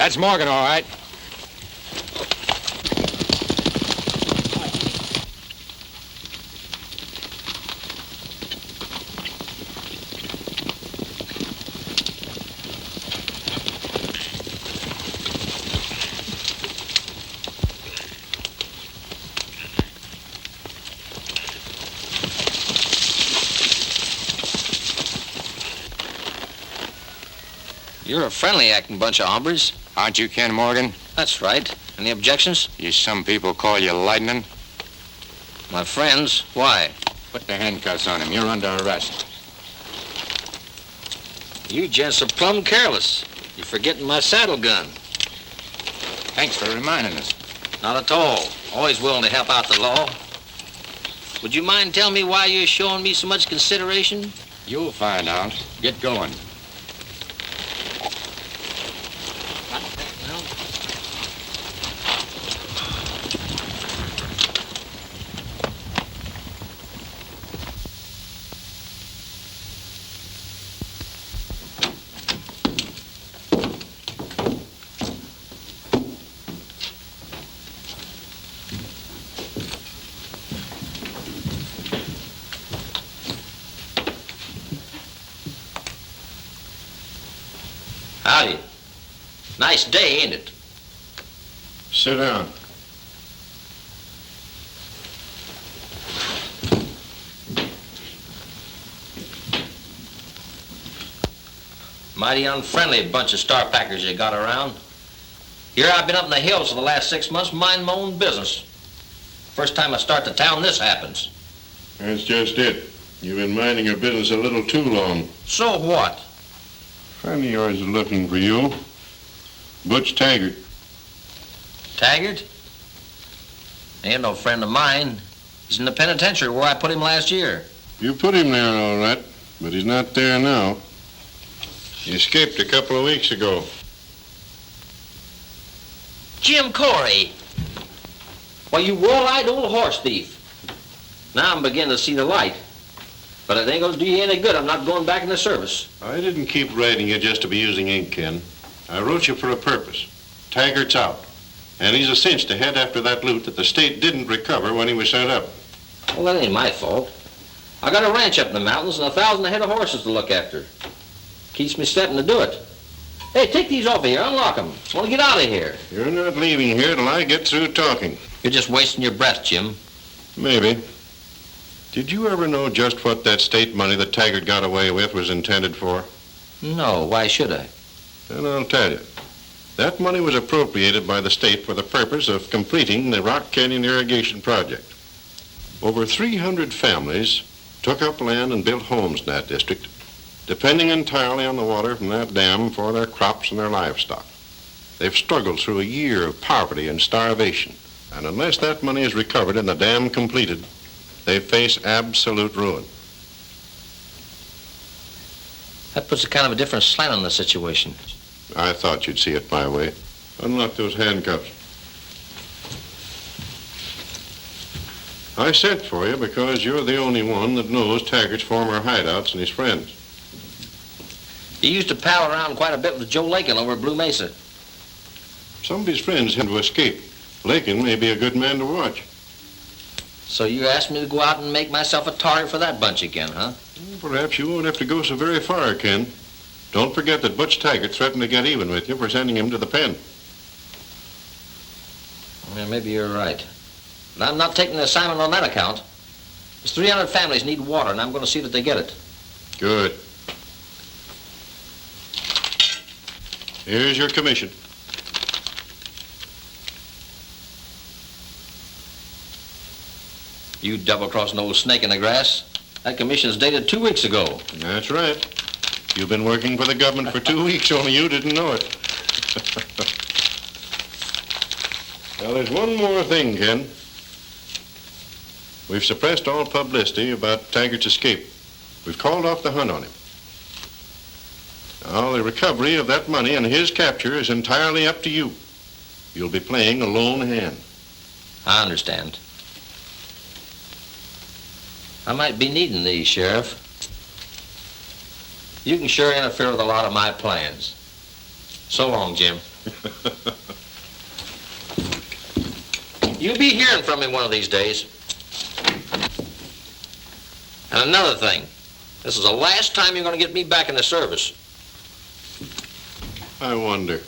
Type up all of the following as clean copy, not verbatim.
That's Morgan, all right. You're a friendly-acting bunch of hombres. Aren't you Ken Morgan? That's right. Any objections? Some people call you Lightning. My friends. Why? Put the handcuffs on him. You're under arrest. You gents are plumb careless. You're forgetting my saddle gun. Thanks for reminding us. Not at all. Always willing to help out the law. Would you mind telling me why you're showing me so much consideration? You'll find out. Get going. Howdy. Nice day, ain't it? Sit down. Mighty unfriendly bunch of star packers you got around. Here I've been up in the hills for the last 6 months, minding my own business. First time I start the town, this happens. That's just it. You've been minding your business a little too long. So what? A friend of yours is looking for you. Butch Taggart. Taggart? He ain't no friend of mine. He's in the penitentiary where I put him last year. You put him there all right, but he's not there now. He escaped a couple of weeks ago. Jim Corey. Why, you wall-eyed old horse thief. Now I'm beginning to see the light. But it ain't gonna do you any good. I'm not going back in the service. I didn't keep writing you just to be using ink, Ken. I wrote you for a purpose. Taggart's out. And he's a cinch to head after that loot that the state didn't recover when he was sent up. Well, that ain't my fault. I got a ranch up in the mountains and 1,000 head of horses to look after. Keeps me stepping to do it. Hey, take these off of here. Unlock them. I want to get out of here. You're not leaving here till I get through talking. You're just wasting your breath, Jim. Maybe. Did you ever know just what that state money that Taggart got away with was intended for? No, why should I? Then I'll tell you. That money was appropriated by the state for the purpose of completing the Rock Canyon Irrigation Project. Over 300 families took up land and built homes in that district, depending entirely on the water from that dam for their crops and their livestock. They've struggled through a year of poverty and starvation, and unless that money is recovered and the dam completed, they face absolute ruin. That puts a kind of a different slant on the situation. I thought you'd see it my way. Unlock those handcuffs. I sent for you because you're the only one that knows Taggart's former hideouts and his friends. He used to pal around quite a bit with Joe Lakin over at Blue Mesa. Some of his friends had to escape. Lakin may be a good man to watch. So you asked me to go out and make myself a target for that bunch again, huh? Perhaps you won't have to go so very far, Ken. Don't forget that Butch Taggart threatened to get even with you for sending him to the pen. Yeah, maybe you're right. But I'm not taking the assignment on that account. There's 300 families need water, and I'm going to see that they get it. Good. Here's your commission. You double-crossing old snake in the grass. That commission's dated 2 weeks ago. That's right. You've been working for the government for 2 weeks, only you didn't know it. Now, there's one more thing, Ken. We've suppressed all publicity about Taggart's escape. We've called off the hunt on him. Now, the recovery of that money and his capture is entirely up to you. You'll be playing a lone hand. I understand. I might be needing these, Sheriff. You can sure interfere with a lot of my plans. So long, Jim. You'll be hearing from me one of these days. And another thing, this is the last time you're going to get me back in the service. I wonder.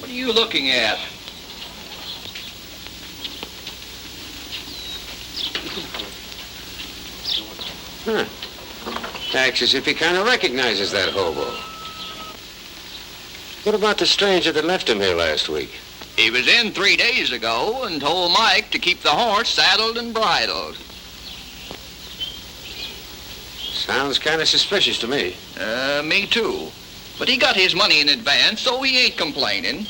What are you looking at? Acts as if he kind of recognizes that hobo. What about the stranger that left him here last week? He was in 3 days ago and told Mike to keep the horse saddled and bridled. Sounds kind of suspicious to me. Me too. But he got his money in advance, so he ain't complaining.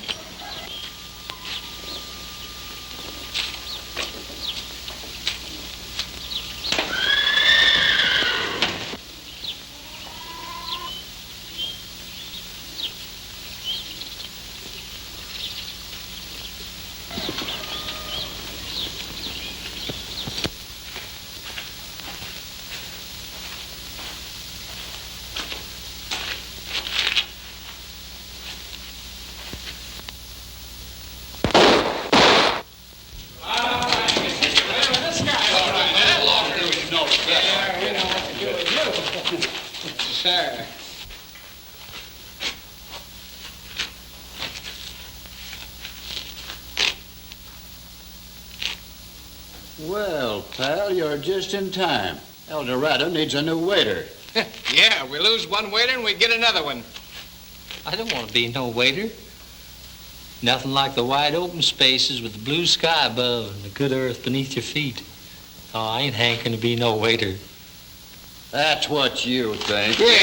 Well, pal, you're just in time. El Dorado needs a new waiter. Yeah, we lose one waiter and we get another one. I don't want to be no waiter. Nothing like the wide open spaces with the blue sky above and the good earth beneath your feet. Oh, I ain't hankering to be no waiter. That's what you think. Get in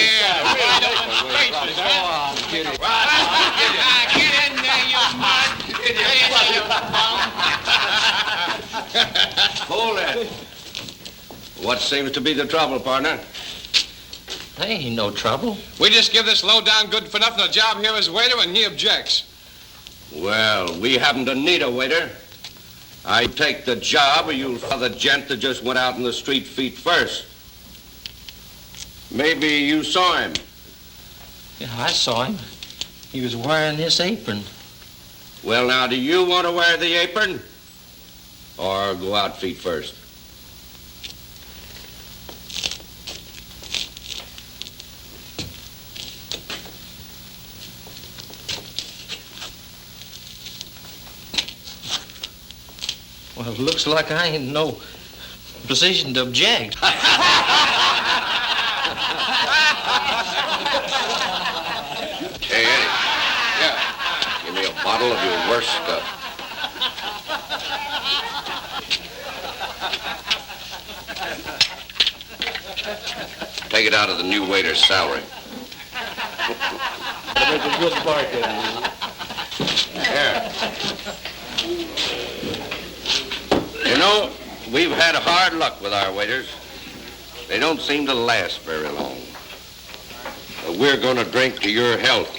there, you mud! Get in there, you bum! Hold it. What seems to be the trouble, partner? There ain't no trouble. We just give this low-down good-for-nothing a job here as waiter and he objects. Well, we happen to need a waiter. I take the job, or you'll follow the gent that just went out in the street feet first. Maybe you saw him. Yeah, I saw him. He was wearing this apron. Well, now, do you want to wear the apron? Or go out feet first? Well, it looks like I ain't in no position to object. Hey, Eddie. Yeah. Give me a bottle of your worst stuff. Take it out of the new waiter's salary. Here. You know, we've had hard luck with our waiters. They don't seem to last very long. But we're going to drink to your health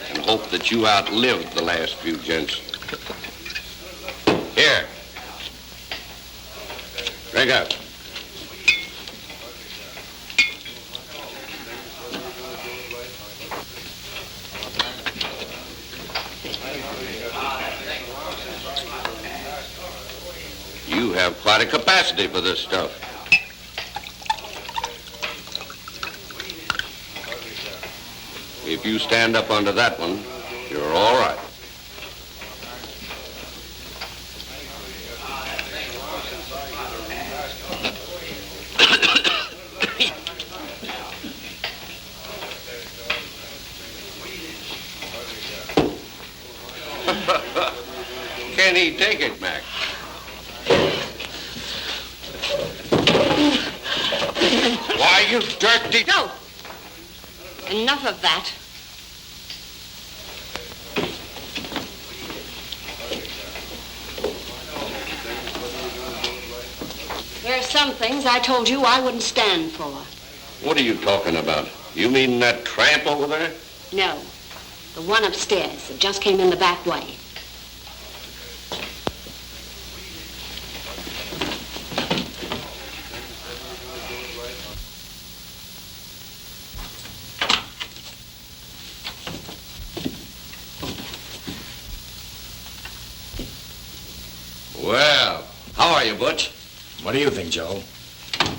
and hope that you outlive the last few gents. Here. Drink up. You have quite a capacity for this stuff. If you stand up under that one, you're all right. ain't he take it, Mac? Why, you dirty... No! Enough of that. There are some things I told you I wouldn't stand for. What are you talking about? You mean that tramp over there? No. The one upstairs that just came in the back way. Well, how are you, Butch? What do you think, Joe?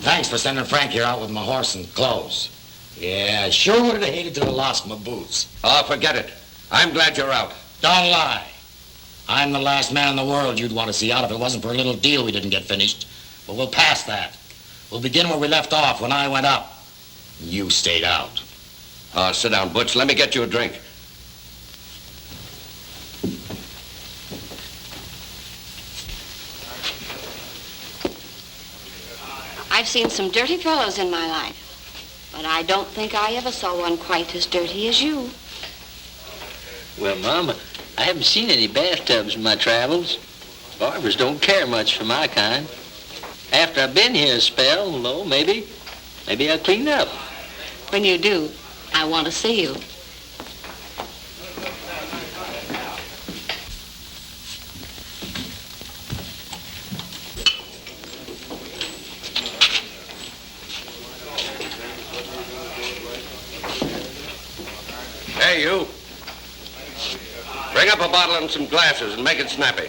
Thanks for sending Frank here out with my horse and clothes. Yeah, I sure would have hated to have lost my boots. Oh, forget it. I'm glad you're out. Don't lie. I'm the last man in the world you'd want to see out if it wasn't for a little deal we didn't get finished. But we'll pass that. We'll begin where we left off when I went up. You stayed out. Sit down, Butch. Let me get you a drink. I've seen some dirty fellows in my life, but I don't think I ever saw one quite as dirty as you. Well, Mama, I haven't seen any bathtubs in my travels. Barbers don't care much for my kind. After I've been here a spell, well, maybe I'll clean up. When you do, I want to see you. Hey, you. Bring up a bottle and some glasses and make it snappy.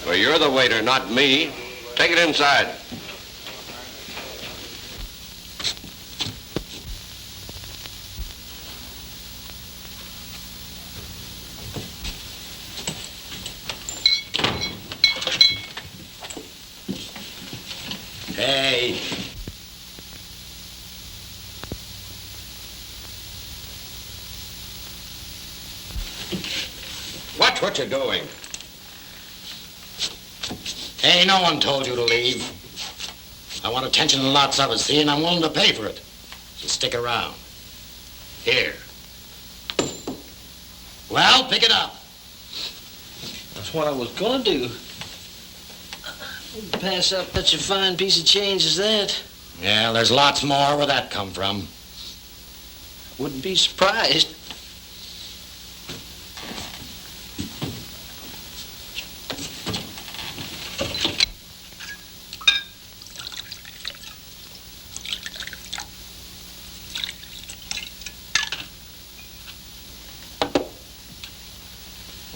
Well, you're the waiter, not me. Take it inside. Hey. Watch what you're doing. Hey, no one told you to leave. I want attention and lots of it, see, and I'm willing to pay for it. So stick around. Here. Well, pick it up. That's what I was gonna do. Wouldn't pass up such a fine piece of change as that. Yeah, there's lots more. Where'd that come from? Wouldn't be surprised.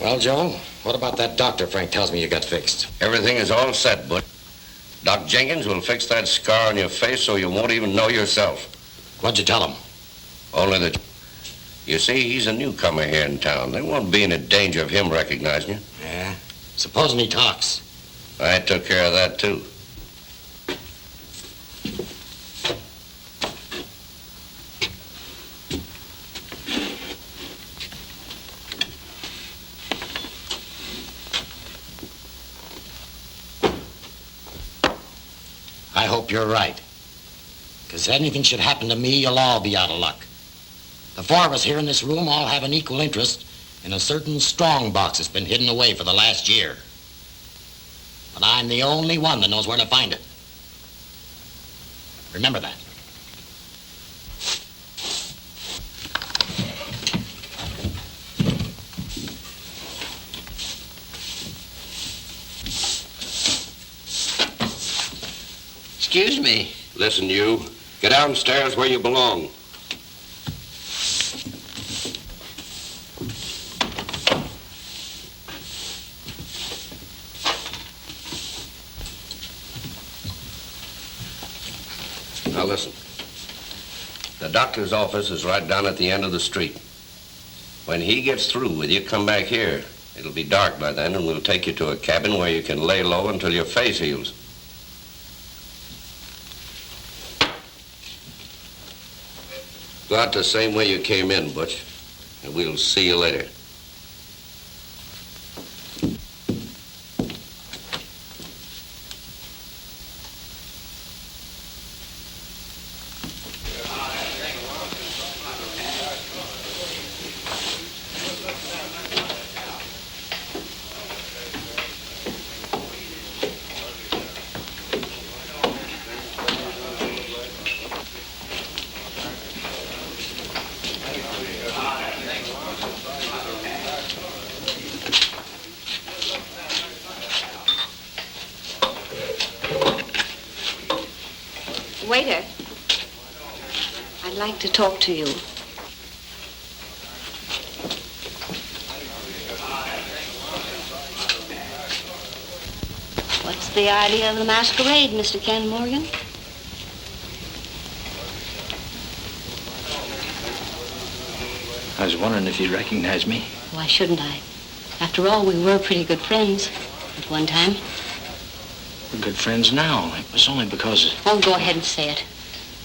Well, Joe, what about that doctor Frank tells me you got fixed? Everything is all set, Butch. Doc Jenkins will fix that scar on your face so you won't even know yourself. What'd you tell him? Only that... You see, he's a newcomer here in town. They won't be in a danger of him recognizing you. Yeah? Supposing he talks. I took care of that, too. I hope you're right. Because if anything should happen to me, you'll all be out of luck. The four of us here in this room all have an equal interest in a certain strong box that's been hidden away for the last year. But I'm the only one that knows where to find it. Remember that. Excuse me. Listen, you. Get downstairs where you belong. Now listen. The doctor's office is right down at the end of the street. When he gets through with you, come back here. It'll be dark by then, and we'll take you to a cabin where you can lay low until your face heals. Go out the same way you came in, Butch, and we'll see you later. Waiter, I'd like to talk to you. What's the idea of the masquerade, Mr. Ken Morgan? I was wondering if you'd recognize me. Why shouldn't I? After all, we were pretty good friends at one time. We're good friends now. It was only because... Oh, go ahead and say it.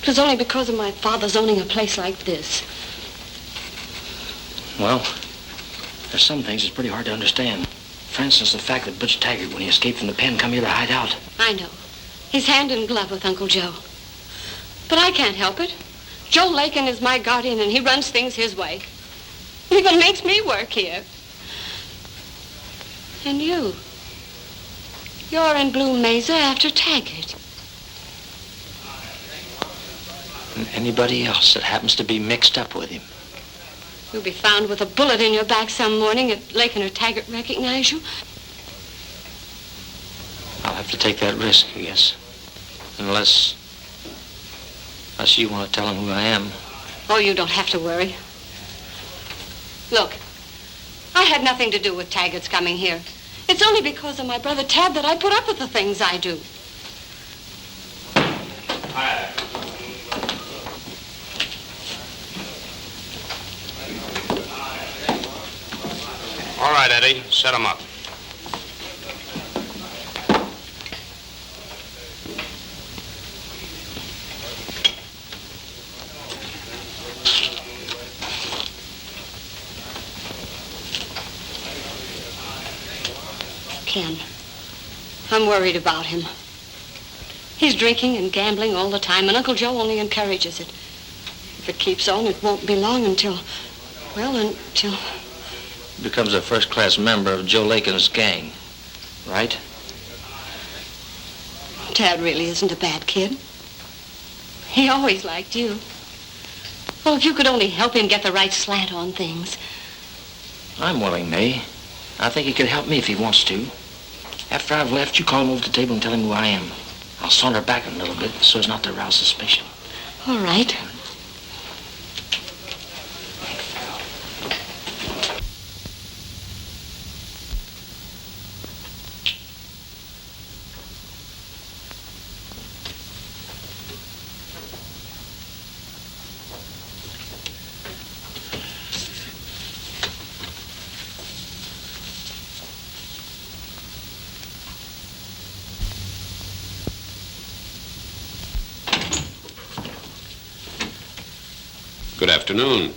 It was only because of my father's owning a place like this. Well, there's some things that's pretty hard to understand. For instance, the fact that Butch Taggart, when he escaped from the pen, come here to hide out. I know. He's hand in glove with Uncle Joe. But I can't help it. Joe Lakin is my guardian, and he runs things his way. He even makes me work here. And you. You're in Blue Mesa after Taggart. And anybody else that happens to be mixed up with him. You'll be found with a bullet in your back some morning if Lakin or Taggart recognize you. I'll have to take that risk, I guess. Unless you want to tell him who I am. Oh, you don't have to worry. Look, I had nothing to do with Taggart's coming here. It's only because of my brother Tad that I put up with the things I do. All right, Eddie, set him up. Ken, I'm worried about him. He's drinking and gambling all the time, and Uncle Joe only encourages it. If it keeps on, it won't be long until... Becomes a first-class member of Joe Lakin's gang, right? Tad really isn't a bad kid. He always liked you. Well, if you could only help him get the right slant on things. I'm willing, May. I think he could help me if he wants to. After I've left, you call him over to the table and tell him who I am. I'll saunter back a little bit so as not to arouse suspicion. All right. Good afternoon.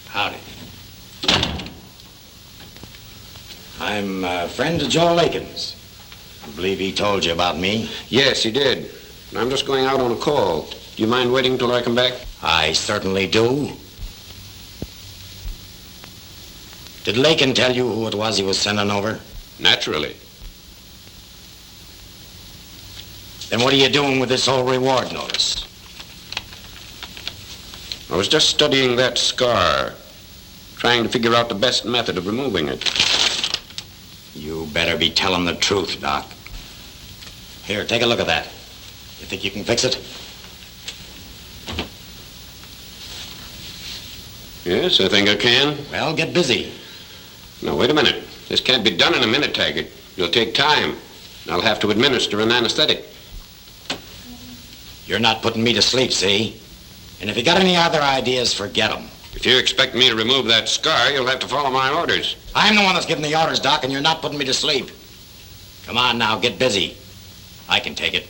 Howdy. I'm a friend of Joe Lakin's. I believe he told you about me. Yes, he did. I'm just going out on a call. Do you mind waiting till I come back? I certainly do. Did Lakin tell you who it was he was sending over? Naturally. Then what are you doing with this whole reward notice? I was just studying that scar, trying to figure out the best method of removing it. You better be telling the truth, Doc. Here, take a look at that. You think you can fix it? Yes, I think I can. Well, get busy. Now, wait a minute. This can't be done in a minute, Taggart. It'll take time. I'll have to administer an anesthetic. You're not putting me to sleep, see? And if you got any other ideas, forget them. If you expect me to remove that scar, you'll have to follow my orders. I'm the one that's giving the orders, Doc, and you're not putting me to sleep. Come on now, get busy. I can take it.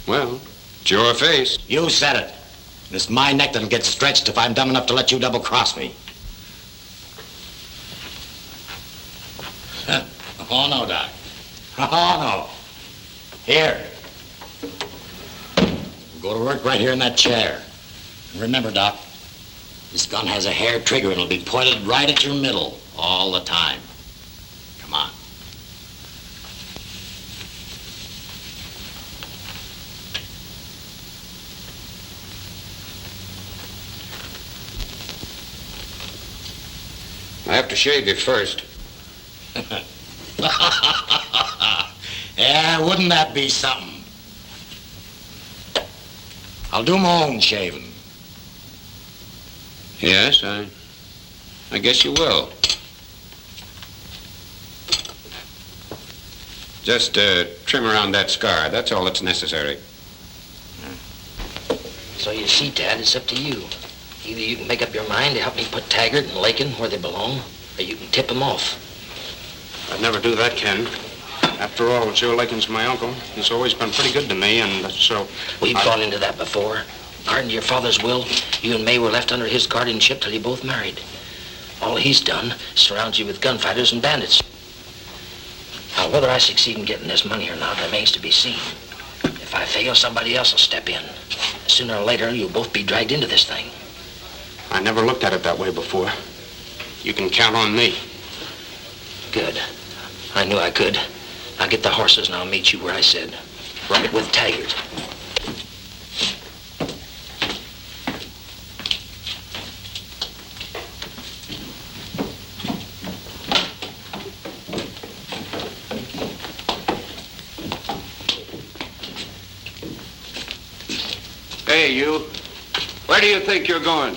Well, it's your face. You said it. And it's my neck that'll get stretched if I'm dumb enough to let you double-cross me. Oh, no, Doc. Oh, no. Here. Go to work right here in that chair. And remember, Doc, this gun has a hair trigger and it'll be pointed right at your middle all the time. Come on. I have to shave you first. Yeah, wouldn't that be something? I'll do my own shaving. Yes, I guess you will. Just trim around that scar. That's all that's necessary. So you see, Dad, it's up to you. Either you can make up your mind to help me put Taggart and Lakin where they belong, or you can tip them off. I'd never do that, Ken. After all, Joe Lakin's my uncle. He's always been pretty good to me, and so... We've gone into that before. According to your father's will, you and May were left under his guardianship till you both married. All he's done is surround you with gunfighters and bandits. Now, whether I succeed in getting this money or not remains to be seen. If I fail, somebody else will step in. Sooner or later, you'll both be dragged into this thing. I never looked at it that way before. You can count on me. Good. I knew I could. I'll get the horses and I'll meet you where I said. Right with Taggart. Hey, you. Where do you think you're going?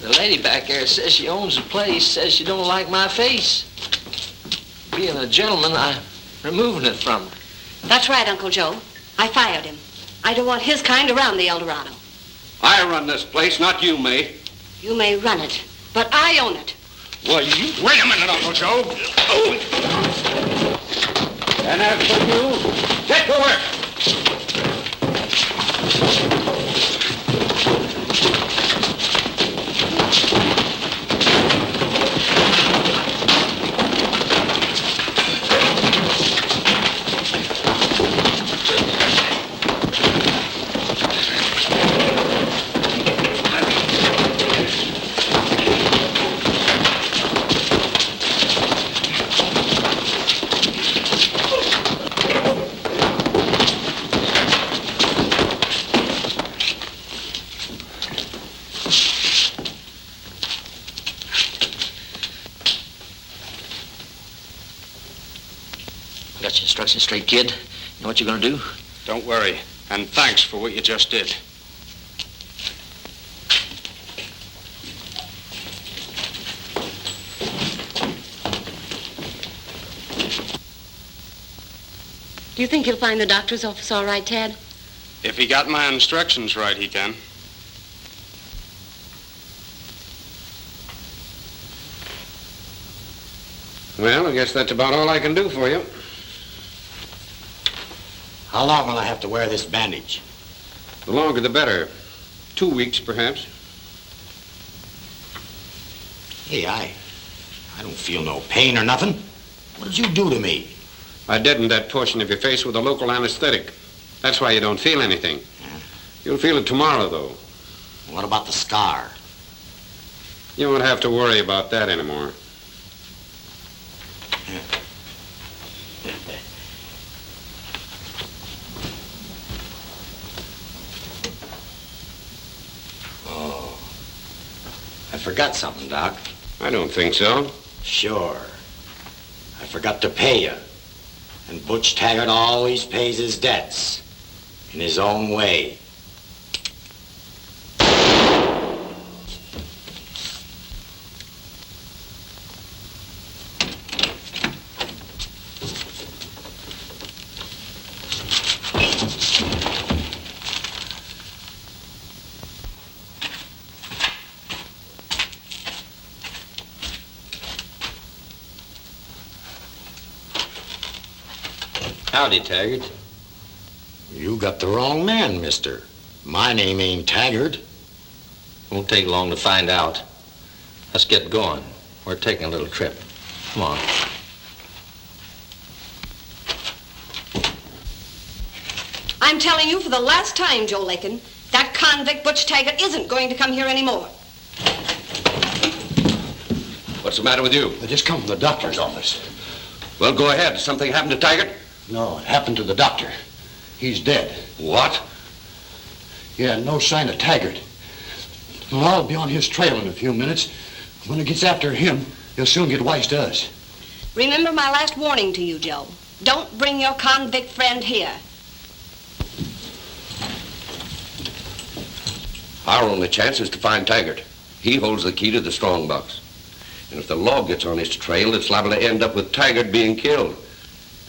The lady back there says she owns the place, says she don't like my face. Being a gentleman, I'm removing it from her. That's right, Uncle Joe. I fired him. I don't want his kind around the El Dorado. I run this place, not you, May. You may run it, but I own it. Well, you... Wait a minute, Uncle Joe. And as for you, get to work. Got your instructions straight, kid? You know what you're gonna do? Don't worry, and thanks for what you just did. Do you think he'll find the doctor's office all right, Ted? If he got my instructions right, he can. Well, I guess that's about all I can do for you. How long will I have to wear this bandage? The longer the better. 2 weeks, perhaps. Hey, I don't feel no pain or nothing. What did you do to me? I deadened that portion of your face with a local anesthetic. That's why you don't feel anything. Yeah. You'll feel it tomorrow, though. What about the scar? You won't have to worry about that anymore. Oh. I forgot something, Doc. I don't think so. Sure. I forgot to pay you. And Butch Taggart always pays his debts. In his own way. Howdy, Taggart. You got the wrong man, mister. My name ain't Taggart. Won't take long to find out. Let's get going. We're taking a little trip. Come on. I'm telling you for the last time, Joe Lakin, that convict Butch Taggart isn't going to come here anymore. What's the matter with you? I just come from the doctor's office. Well, go ahead. Something happened to Taggart? No, it happened to the doctor. He's dead. What? Yeah, no sign of Taggart. Well, I'll be on his trail in a few minutes. When it gets after him, he'll soon get wise to us. Remember my last warning to you, Joe. Don't bring your convict friend here. Our only chance is to find Taggart. He holds the key to the strong box. And if the law gets on his trail, it's liable to end up with Taggart being killed.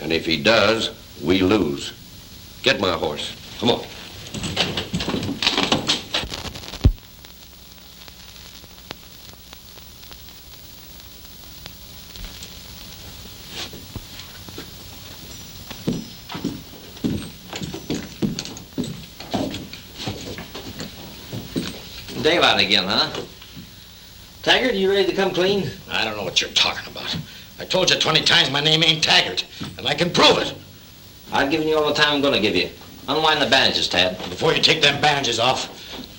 And if he does, we lose. Get my horse. Come on. Daylight again, huh? Taggart, you ready to come clean? I don't know what you're talking about. I told you 20 times my name ain't Taggart, and I can prove it. I've given you all the time I'm gonna give you. Unwind the bandages, Tad. Before you take them bandages off,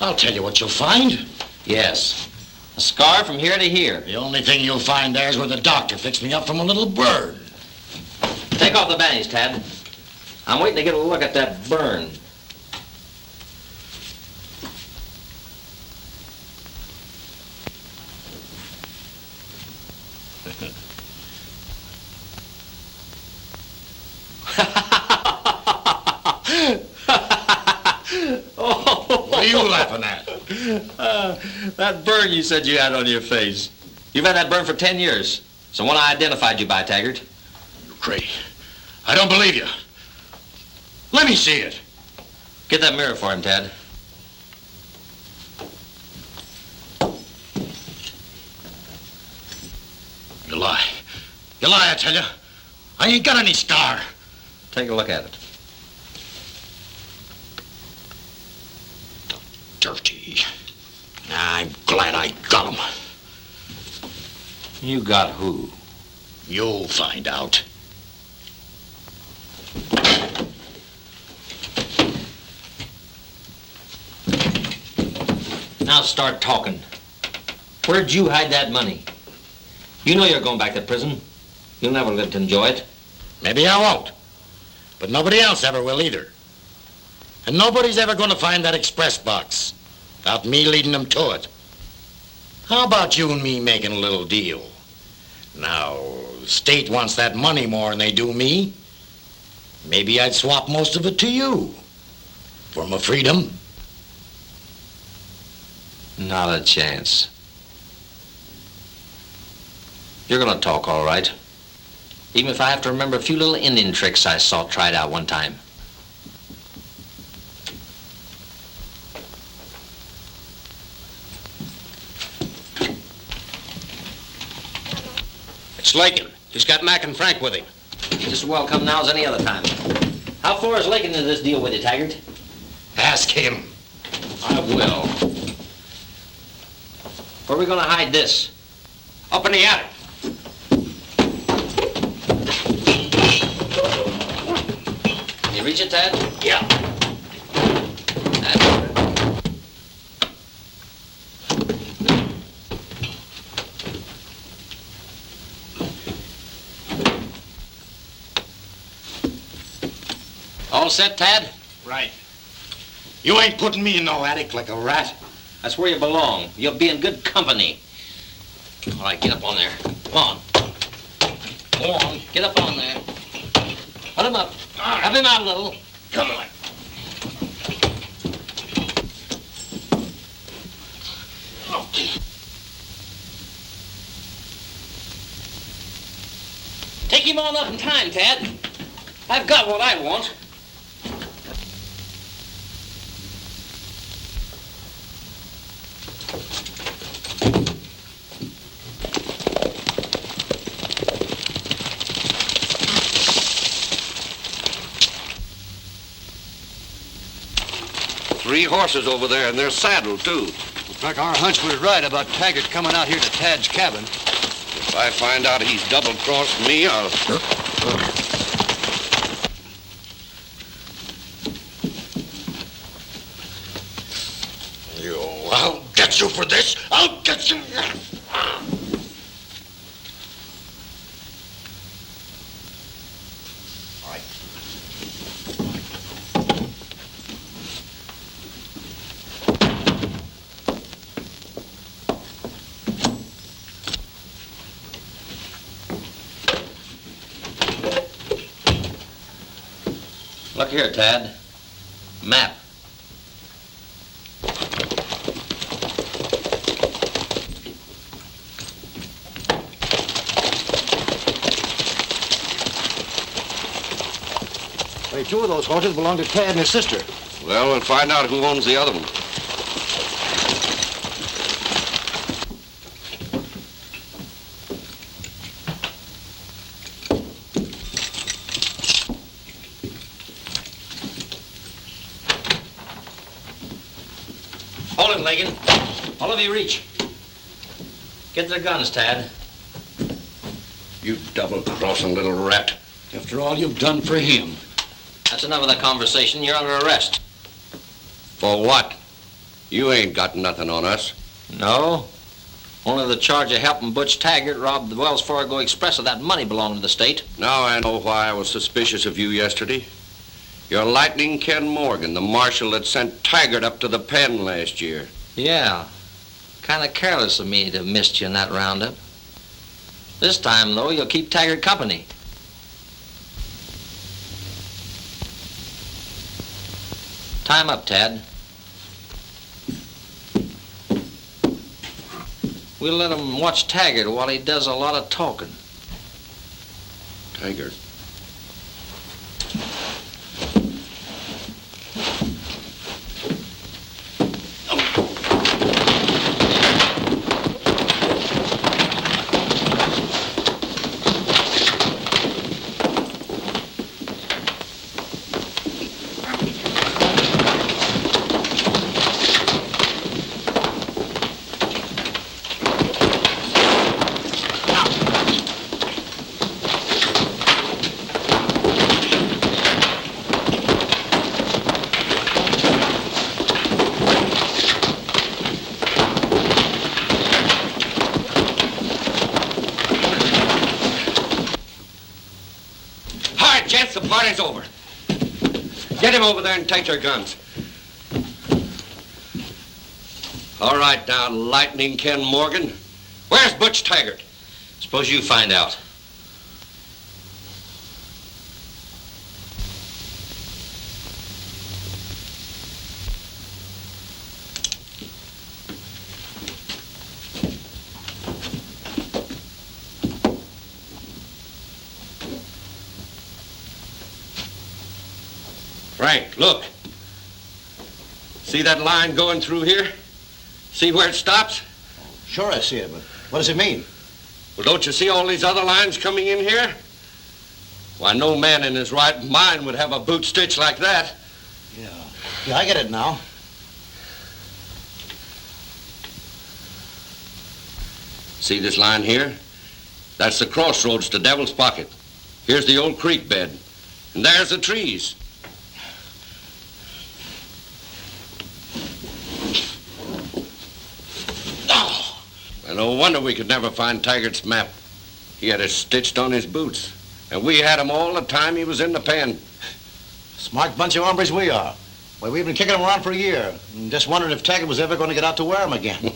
I'll tell you what you'll find. Yes. A scar from here to here. The only thing you'll find there is where the doctor fixed me up from a little burn. Take off the bandage, Tad. I'm waiting to get a look at that burn. What are you laughing at? That burn you said you had on your face. You've had that burn for 10 years. So when I identified you by, Taggart. You're crazy. I don't believe you. Let me see it. Get that mirror for him, Tad. You lie. You lie, I tell you. I ain't got any scar. Take a look at it. Dirty. I'm glad I got him. You got who? You'll find out. Now start talking. Where'd you hide that money? You know you're going back to prison. You'll never live to enjoy it. Maybe I won't. But nobody else ever will either. And nobody's ever going to find that express box without me leading them to it. How about you and me making a little deal? Now, the state wants that money more than they do me. Maybe I'd swap most of it to you for my freedom. Not a chance. You're gonna talk all right. Even if I have to remember a few little Indian tricks I saw tried out one time. It's Lakin. He's got Mac and Frank with him. He's just as welcome now as any other time. How far is Lakin into this deal with you, Taggart? Ask him. I will. Where are we gonna hide this? Up in the attic. Can you reach it, Tad? Yeah. That's it. All set, Tad? Right. You ain't putting me in no attic like a rat. That's where you belong. You'll be in good company. All right, get up on there. Come on. Go on, get up on there. Put him up. Help him out a little. Come on. Take him on up in time, Tad. I've got what I want. horses over there, and they're saddled, too. Looks like our hunch was right about Taggart coming out here to Tad's cabin. If I find out he's double-crossed me, I'll... I'll get you for this. I'll get you. All right. Look here, Tad. Map. Hey, two of those horses belong to Tad and his sister. Well, we'll find out who owns the other one. Hold it, Lagan. All of you reach. Get their guns, Tad. You double-crossing little rat. After all you've done for him. That's enough of that conversation. You're under arrest. For what? You ain't got nothing on us. No. Only the charge of helping Butch Taggart rob the Wells Fargo Express of that money belonging to the state. Now I know why I was suspicious of you yesterday. You're Lightning Ken Morgan, the marshal that sent Taggart up to the pen last year. Yeah. Kind of careless of me to have missed you in that roundup. This time, though, you'll keep Taggart company. Time up, Tad. We'll let him watch Taggart while he does a lot of talking. Taggart? The party's over. Get him over there and take your guns. All right now, Lightning Ken Morgan. Where's Butch Taggart? Suppose you find out. Frank, look. See that line going through here? See where it stops? Sure I see it, but what does it mean? Well, don't you see all these other lines coming in here? Why, no man in his right mind would have a boot stitch like that. Yeah, I get it now. See this line here? That's the crossroads to Devil's Pocket. Here's the old creek bed. And there's the trees. And no wonder we could never find Taggart's map. He had it stitched on his boots. And we had him all the time he was in the pen. Smart bunch of hombres we are. Why, we've been kicking them around for a year. And just wondering if Taggart was ever going to get out to wear them again.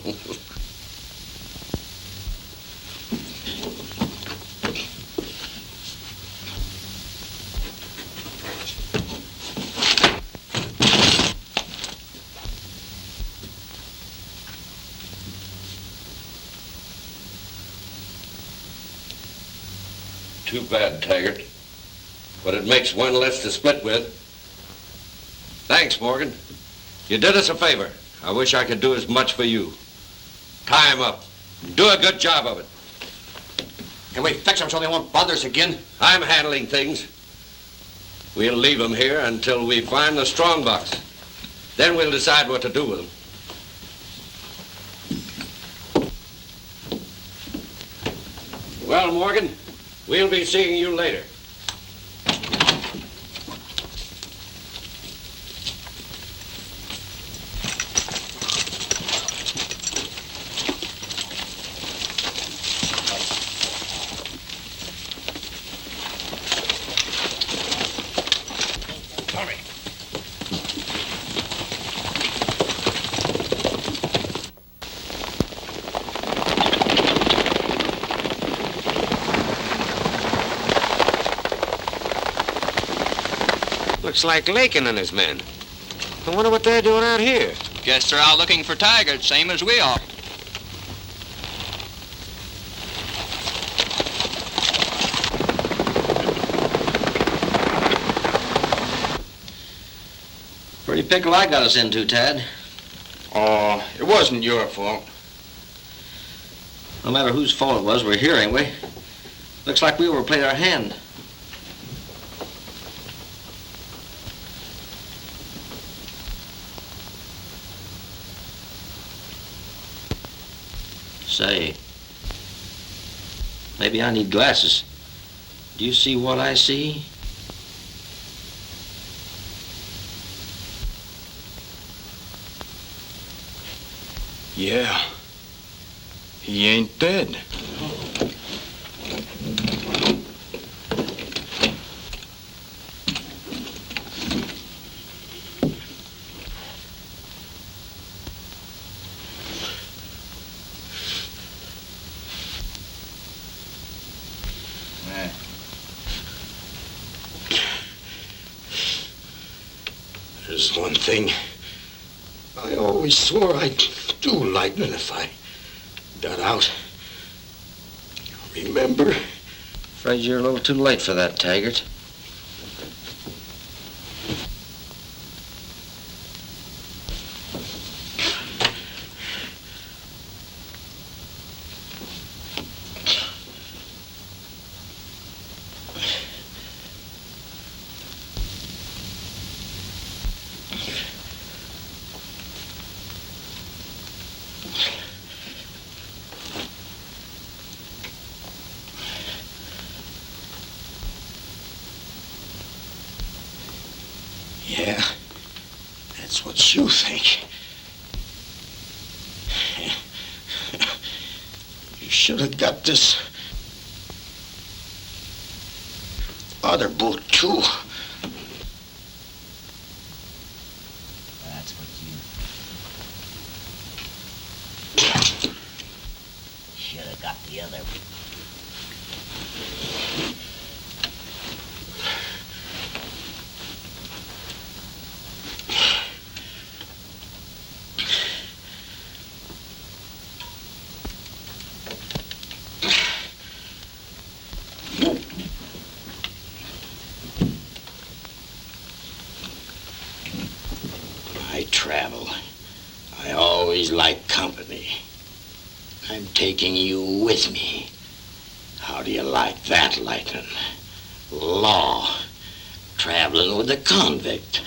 Too bad, Taggart. But it makes one less to split with. Thanks, Morgan. You did us a favor. I wish I could do as much for you. Tie him up. Do a good job of it. Can we fix them so they won't bother us again? I'm handling things. We'll leave him here until we find the strong box. Then we'll decide what to do with them. Well, Morgan, we'll be seeing you later. Looks like Lakin and his men. I wonder what they're doing out here. Guess they're out looking for Taggart, same as we are. Pretty pickle I got us into, Tad. Oh, it wasn't your fault. No matter whose fault it was, we're here, ain't we? Looks like we overplayed our hand. Say, maybe I need glasses. Do you see what I see? Yeah. He ain't dead. There's one thing. I always swore I'd do lightning if I got out. Remember? Afraid you're a little too late for that, Taggart. Yeah, that's what you think. You should have got this other boot, too. That's what you should have got the other. I travel. I always like company. I'm taking you with me. How do you like that, Lightning? Law. Traveling with a convict.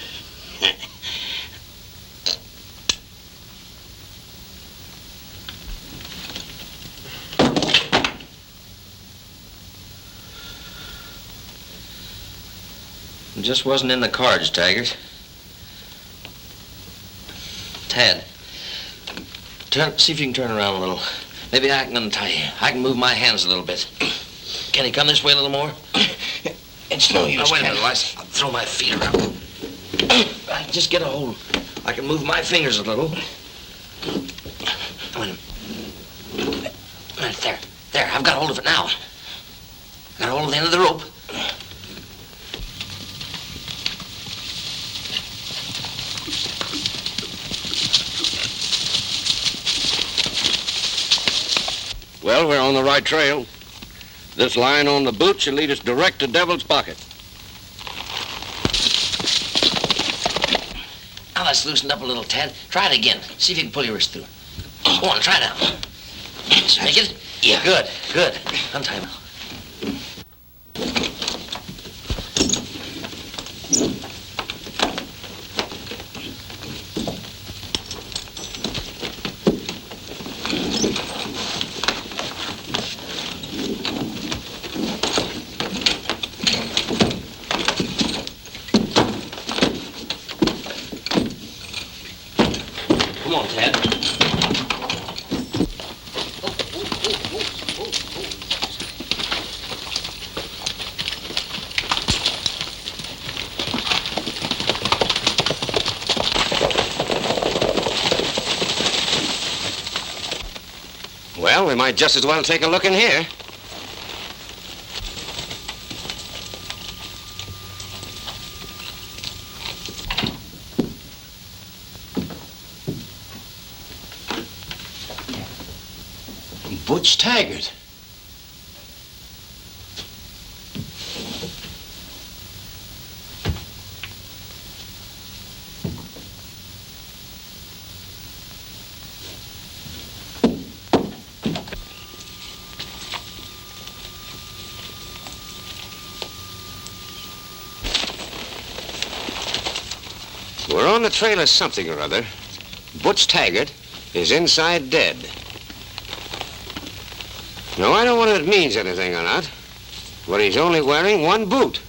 It just wasn't in the cards, Taggart. Tad, see if you can turn around a little. Maybe I can untie you. I can move my hands a little bit. Can you come this way a little more? It's no use. Oh, wait a minute, I'll throw my feet around. I can just get a hold. I can move my fingers a little. Wait a minute. There, I've got hold of it now. Got hold of the end of the rope. Well, we're on the right trail. This line on the boot should lead us direct to Devil's Pocket. Now that's loosened up a little, Tad. Try it again. See if you can pull your wrist through. Go on, try now. Make it? Yeah. Good. Untie him. on, Ted. Well, we might just as well take a look in here. Butch Taggart. We're on the trail of something or other. Butch Taggart is inside dead. Now, I don't know whether it means anything or not, but he's only wearing one boot.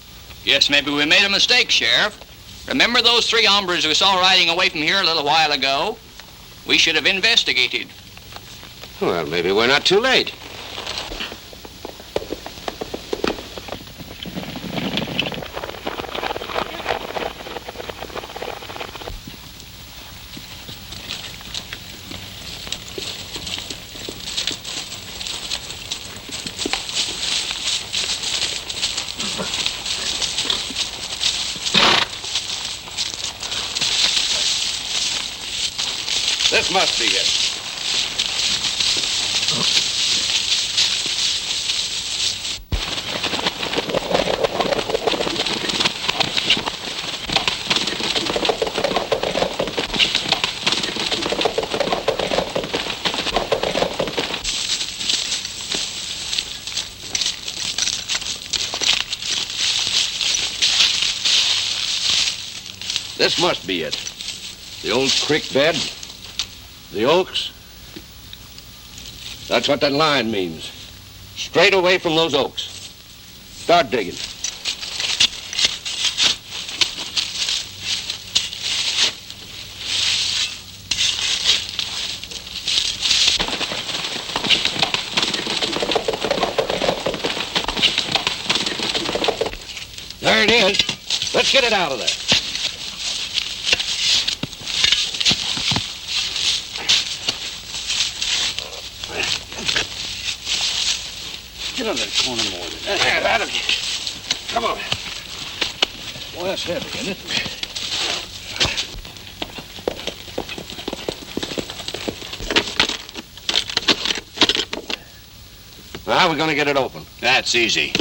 Yes, maybe we made a mistake, Sheriff. Remember those three hombres we saw riding away from here a little while ago? We should have investigated. Well, maybe we're not too late. This must be it. This must be it. The old creek bed. The oaks? That's what that line means. Straight away from those oaks. Start digging. There it is. Let's get it out of there. Get on that corner more than that. Yeah, that'll get you. Come on. Boy, that's heavy, isn't it? Well, how are we going to get it open? That's easy.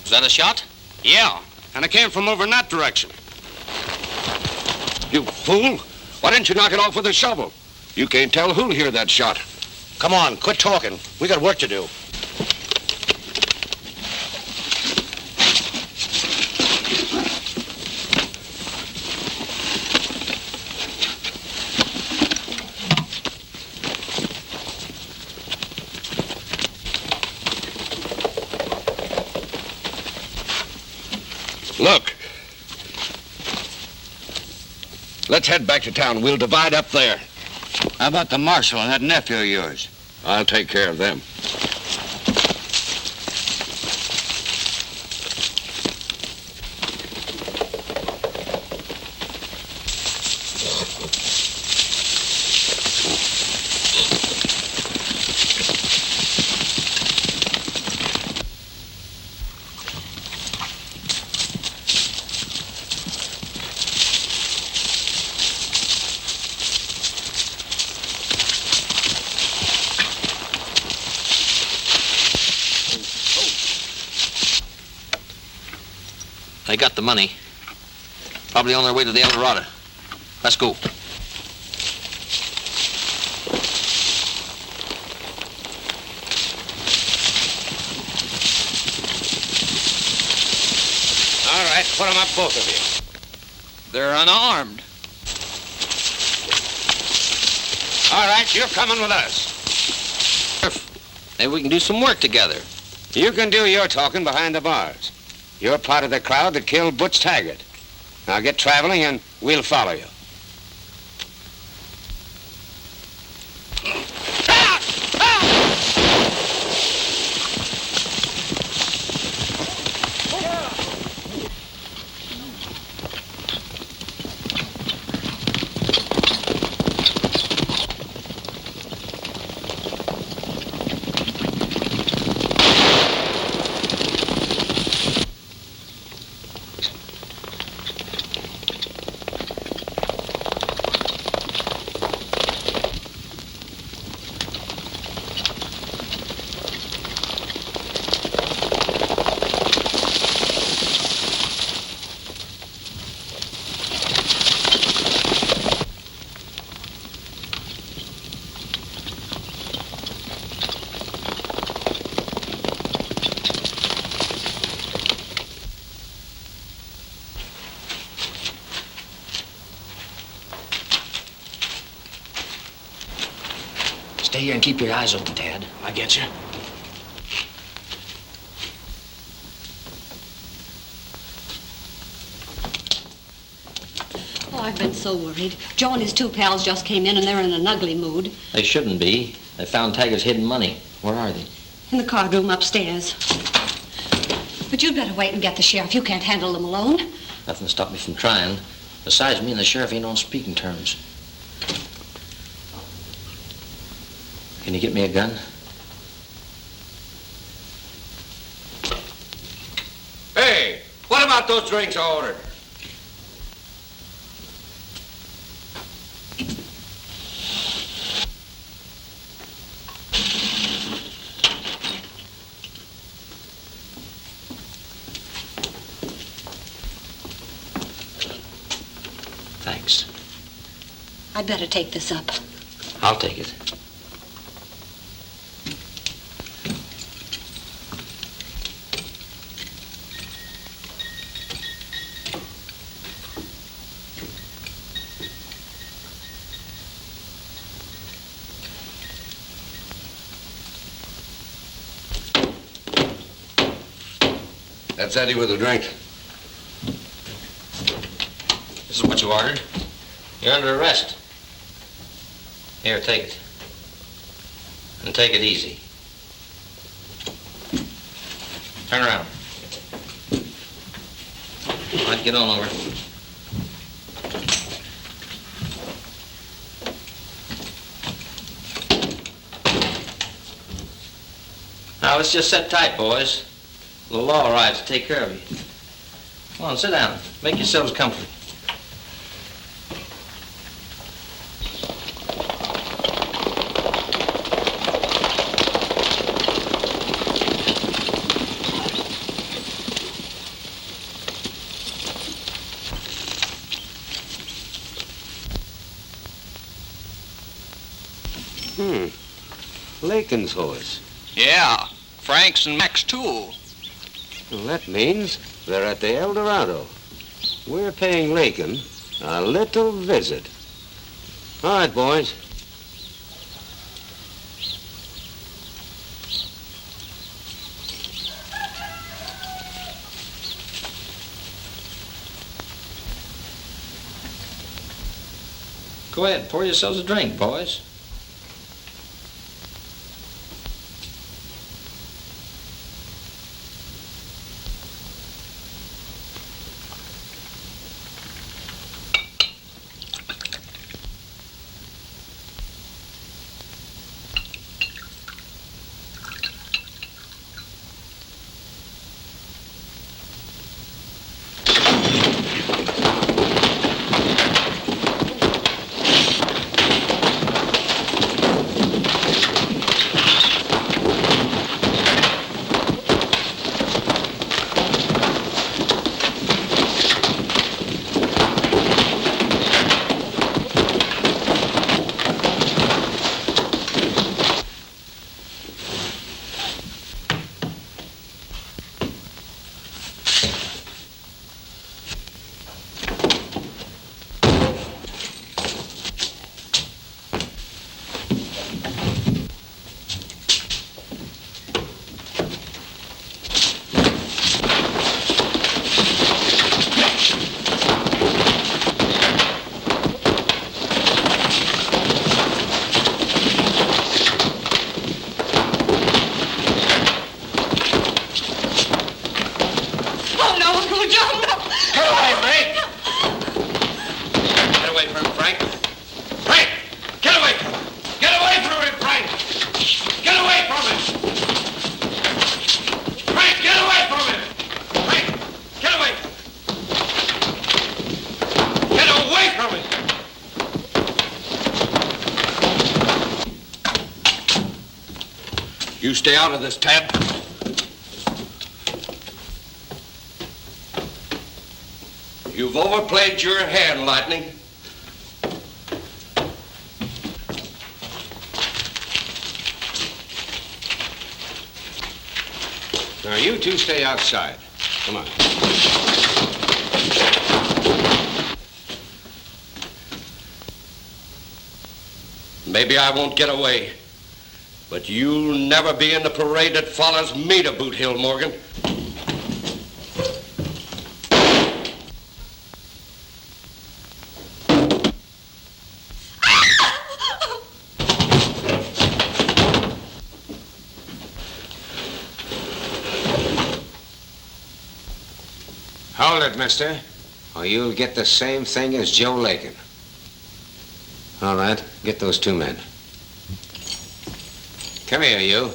Was that a shot? Yeah, and it came from over in that direction. You fool! Why didn't you knock it off with a shovel? You can't tell who'll hear that shot. Come on, quit talking. We got work to do. Look. Let's head back to town. We'll divide up there. How about the marshal and that nephew of yours? I'll take care of them. They got the money. Probably on their way to the El Dorado. Let's go. All right, put them up, both of you. They're unarmed. All right, you're coming with us. Maybe we can do some work together. You can do your talking behind the bars. You're part of the crowd that killed Butch Taggart. Now get traveling and we'll follow you. Stay here and keep your eyes open, Tad. I get you. Oh, I've been so worried. Joe and his two pals just came in, and they're in an ugly mood. They shouldn't be. They found Taggart's hidden money. Where are they? In the card room upstairs. But you'd better wait and get the sheriff. You can't handle them alone. Nothing to stop me from trying. Besides, me and the sheriff ain't on speaking terms. Can you get me a gun? Hey, what about those drinks I ordered? Thanks. I'd better take this up. I'll take it. That's Eddie with a drink. This is what you ordered. You're under arrest. Here, take it. And take it easy. Turn around. All right, get on over. Now, let's just sit tight, boys. The law arrives to take care of you. Come on, sit down. Make yourselves comfortable. Lakin's horse. Yeah, Frank's and Mac's too. Well, that means they're at the El Dorado. We're paying Lakin a little visit. All right, boys. Go ahead, pour yourselves a drink, boys. You stay out of this, Tad. You've overplayed your hand, Lightning. Now, you two stay outside. Come on. Maybe I won't get away, but you'll never be in the parade that follows me to Boot Hill, Morgan. Hold it, mister, or you'll get the same thing as Joe Lakin. All right, get those two men. Come here, you.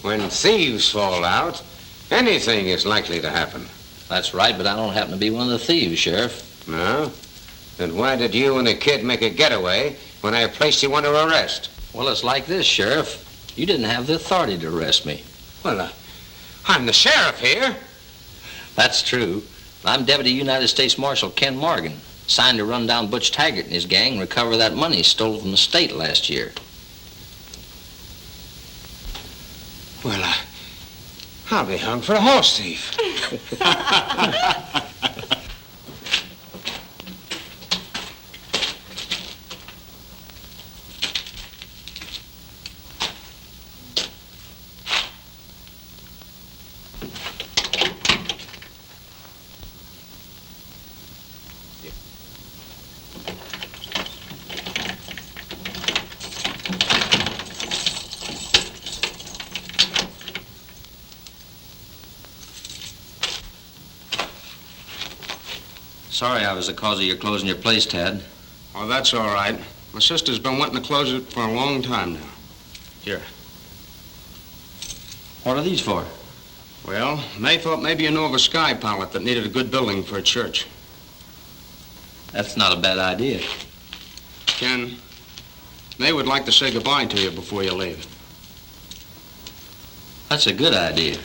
When thieves fall out, anything is likely to happen. That's right, but I don't happen to be one of the thieves, Sheriff. No? Then why did you and the kid make a getaway when I placed you under arrest? Well, it's like this, Sheriff. You didn't have the authority to arrest me. Well, I'm the sheriff here. That's true. I'm Deputy United States Marshal Ken Morgan, signed to run down Butch Taggart and his gang and recover that money stolen from the state last year. Well, I'll be hung for a horse thief. Sorry I was the cause of your closing your place, Tad. Oh, that's all right. My sister's been wanting to close it for a long time now. Here. What are these for? Well, May thought maybe you know of a sky pilot that needed a good building for a church. That's not a bad idea. Ken, May would like to say goodbye to you before you leave. That's a good idea.